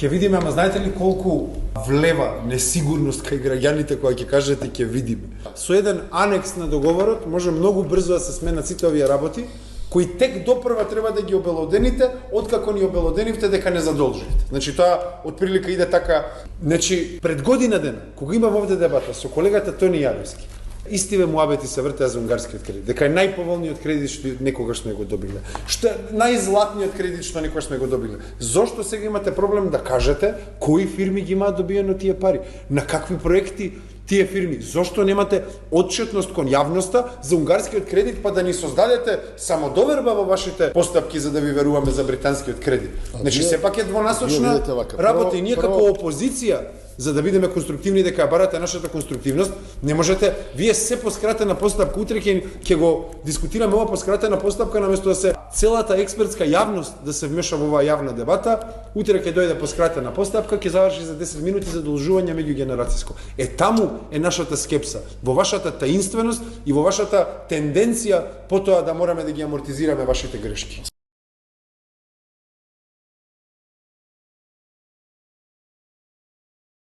Ќе видиме, ама знаете ли колку влева несигурност кај граѓаните кога ќе кажете ќе видиме. Со еден анекс на договорот може многу брзо да се сменат сите овие работи, кои тек допрва треба да ги обелодените, откако ни обелоденивте дека не задолжите. Значи тоа отприлика иде така. Значи пред година дена, кога имам овде дебата со колегата Тони Јавевски, истиве муабети се вртеа за унгарскиот кредит, дека е најповолниот кредит што некогаш сме го добиле. Што е најзлатниот кредит што некогаш сме го добиле. Зошто сега имате проблем да кажете кои фирми ги имаат добиено тие пари? На какви проекти тие фирми? Зошто немате отчетност кон јавноста за унгарскиот кредит, па да ни создадете самодоверба во вашите постапки за да ви веруваме за британскиот кредит? Значи сепак е двонасочна работа и ние како опозиција, за да бидеме конструктивни, дека барате нашата конструктивност, не можете, вие се по скратена постапка, утре ќе го дискутираме ова по скратена постапка, наместо да се целата експертска јавност да се вмеша во оваа јавна дебата, утре ќе дојде по скратена постапка, ќе заврши за 10 минути задолжување меѓугенерацијско. Таму е нашата скепса, во вашата таинственост и во вашата тенденција потоа да мораме да ги амортизираме вашите грешки.